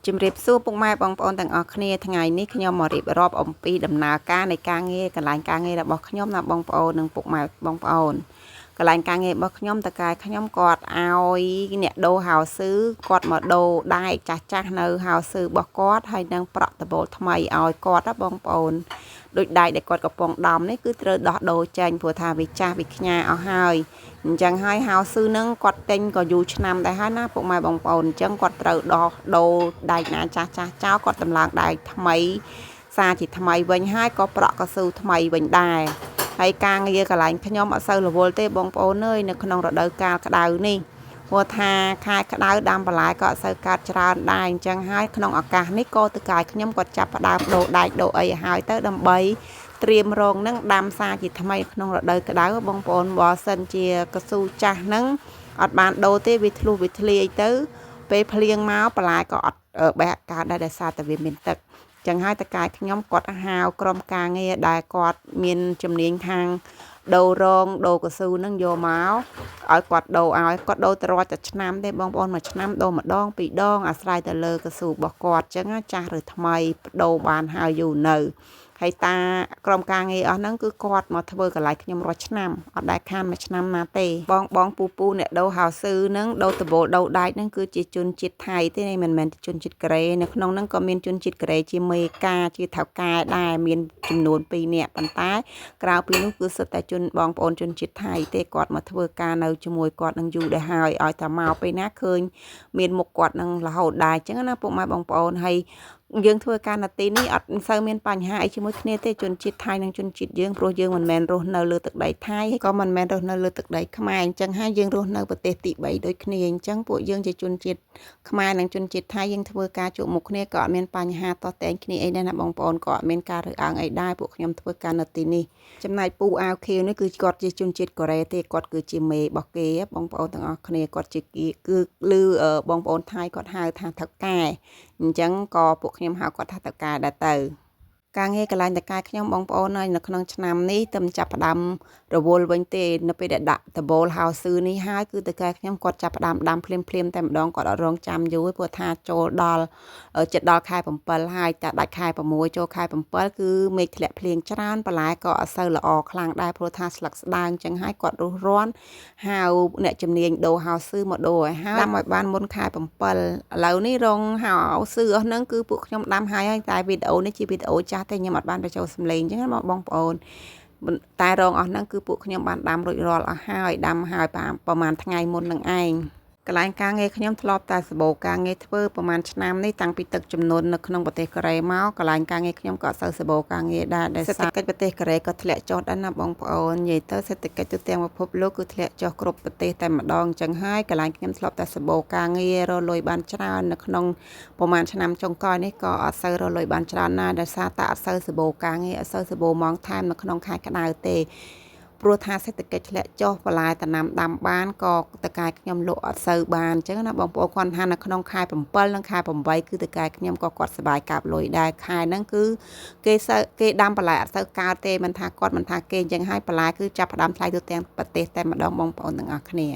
ជំរាបសួរពុកម៉ែបងប្អូនទាំងអស់គ្នាថ្ងៃនេះខ្ញុំមករៀបរាប់អំពីដំណើរការនៃការងារកន្លែងការងាររបស់ខ្ញុំណាបងប្អូននិងពុកម៉ែបងប្អូនកន្លែងការងាររបស់ខ្ញុំតកែខ្ញុំគាត់ឲ្យអ្នកដូរហៅស៊ឺគាត់មកដូរដែកចាស់នៅហៅស៊ឺរបស់គាត់ហើយនឹងប្រក់ដបូលថ្មីឲ្យគាត់ណាបងប្អូនដូចដែកដែលគាត់កំពុងដំនេះគឺត្រូវដោះដូរចេញព្រោះថាវាចាស់វាខ្ញាអស់ហើយអញ្ចឹងហើយហៅស៊ឺនឹងគាត់ទិញក៏យូរឆ្នាំដែរហើយណាពុកម៉ែបងប្អូនអញ្ចឹងគាត់ត្រូវដោះដូរដែកណាចាស់ចោលគាត់តម្លើងដែកថ្មីសារជាថ្មីវិញហើយក៏ប្រក់កស៊ូថ្មីវិញដែរហើយការងារកន្លែងខ្ញុំអត់សូវរវល់ទេបងប្អូនអើយនៅក្នុងរដូវកាលក្តៅនេះព្រោះថាខែក្តៅដាំបន្លែក៏អត់សូវកើតច្រើនដែរអញ្ចឹងហើយក្នុងឱកាសនេះក៏តកាយខ្ញុំគាត់ចាប់ផ្ដើមដូរដែកដូរអីឲ្យហើយទៅដើម្បីត្រៀមរងនឹងដាំសារជាថ្មីក្នុងរដូវក្តៅបងប្អូនបើសិនជាកស៊ូចាស់ហ្នឹងអត់បានដូរទេវាធ្លុះវាធ្លាយទៅពេលភ្លៀងមកបន្លែក៏អត់បែកកើតដែរដោយសារតែវាមានទឹកចឹងហើយតកាយខ្ញុំគាត់ហៅក្រុមការងារដែលគាត់មានជំនាញខាងដូររងដូរកស៊ូនឹងយកមកឲ្យគាត់ដូរឲ្យគាត់ដូរទៅរាល់តែឆ្នាំទេបងប្អូនមួយឆ្នាំដូរម្ដងពីរដងអាស្រ័យទៅលើកស៊ូរបស់គាត់ចឹងចាស់ឬថ្មីដូរបានហើយយូរនៅហើយតាក្រុមការងារអស់ហ្នឹងគឺគាត់មកធ្វើកន្លែងខ្ញុំរាល់ឆ្នាំអត់ដែលខានមួយឆ្នាំណាទេបងពូអ្នកដូរហៅស៊ឺហ្នឹងដូរដបូលដូរដែកហ្នឹងគឺជាជនជាតិថៃទេមិនមែនជនជាតិកូរ៉េនៅក្នុងហ្នឹងក៏មានជនជាតិកូរ៉េជាមេការជាថៅកែដែរមានចំនួន2នាក់ប៉ុន្តែក្រៅពីនោះគឺសុទ្ធតែជនបងប្អូនជនជាតិថៃទេគាត់មកធ្វើការនៅជាមួយគាត់នឹងយូរដែរហើយឲ្យតែមកពេលណាឃើញមានមុខគាត់នឹងរហូតដែរអញ្ចឹងណាពុកម៉ែបងប្អូនហើយយើងធ្វើការនៅទីនេះអត់សូវមានបញ្ហាអីជាមួយគ្នាទេជនជាតិថៃនិងជនជាតិយើងព្រោះយើងមិនមែនរស់នៅលើទឹកដីថៃក៏មិនមែនរស់នៅលើទឹកដីខ្មែរអញ្ចឹងហើយយើងរស់នៅប្រទេសទី3ដូចគ្នាអញ្ចឹងពួកយើងជាជនជាតិខ្មែរនិងជនជាតិថៃយើងធ្វើការជួបមុខគ្នាក៏អត់មានបញ្ហាតតែងគ្នាអីដែរណាបងប្អូនក៏អត់មានការរើសអើងអីដែរពួកខ្ញុំធ្វើការនៅទីនេះចំណែកពូអាវខៀវនេះគឺគាត់ជាជនជាតិកូរ៉េទេគាត់គឺជាមេរបស់គេបងប្អូនទាំងអស់គ្នាគាត់ជាគឺឮបងប្អូនថៃគាត់ហៅថាថៅកែអញ្ចឹងក៏ពួកខ្ញុំហៅគាត់ថាតកែដែរទៅការងារកន្លែងតកែខ្ញុំបងប្អូននៅក្នុងឆ្នាំនេះទៅចាប់ផ្ដើមរវល់វិញទេនៅពេលដែលដាក់ដបូលហៅស៊ឺនេះហើយគឺតកែខ្ញុំគាត់ចាប់ផ្ដើមដាំភ្លាមតែម្ដងគាត់អត់រងចាំយូរព្រោះថាចូលដល់ចិត្តដល់ខែ7ហើយតែដាច់ខែ6ចូលខែ7គឺមេឃធ្លាក់ភ្លៀងច្រើនបន្លែក៏អត់សូវល្អខ្លាំងដែរព្រោះថាស្លឹកស្ដើងចឹងហើយគាត់រុះរាន់ហៅអ្នកជំនាញដូរហៅស៊ឺមកដូរឲ្យហើយដាំឲ្យបានមុនខែ7ឥឡូវនេះរងហៅស៊ឺអស់ហ្នឹងគឺពួកខ្ញុំដាំហើយតែវីដេអូនេះជាវីដេអូចាស់ទេខ្ញុំអត់បានបញ្ចូលសំឡេងអញ្ចឹងណាបងប្អូនតែរងអស់ហ្នឹងគឺពួកខ្ញុំបានដាំរួចរាល់អស់ហើយដាំហើយប្រហែលថ្ងៃមុននឹងឯងកន្លែងការងារខ្ញុំធ្លាប់តែសបោការងារធ្វើប្រហែលឆ្នាំនេះតាំងពីទឹកជំនន់នៅក្នុងប្រទេសកូរ៉េមកកន្លែងការងារខ្ញុំក៏អត់សូវសបោការងារដែរសេដ្ឋកិច្ចប្រទេសកូរ៉េក៏ធ្លាក់ចុះដែរណាបងប្អូននិយាយទៅសេដ្ឋកិច្ចទូទាំងពិភពលោកគឺធ្លាក់ចុះគ្រប់ប្រទេសតែម្ដងអញ្ចឹងហើយកន្លែងខ្ញុំធ្លាប់តែសបោការងាររលុយបានច្រើននៅក្នុងប្រហែលឆ្នាំចុងក្រោយនេះក៏អត់សូវរលុយបានច្រើនណាស់ដោយសារតែអត់សូវសបោការងារអត់សូវសបោម៉ោងថែមនៅក្នុងខែក្តៅទេព្រោះថាសេដ្ឋកិច្ចធ្លាក់ចុះបន្លែដំណាំដាំបានក៏តកែខ្ញុំលក់អត់សូវបានអញ្ចឹងណាបងប្អូនគាត់ថានៅក្នុងខែ7និងខែ8គឺតកែខ្ញុំក៏គាត់សบายកាប់លុយដែរខែហ្នឹងគឺគេដាំបន្លែអត់សូវកើតទេមិនថាគាត់មិនថាគេអញ្ចឹងហើយបន្លែគឺចាប់ផ្ដើមថ្លៃទូទាំងប្រទេសតែម្ដងបងប្អូនទាំងអស់គ្នា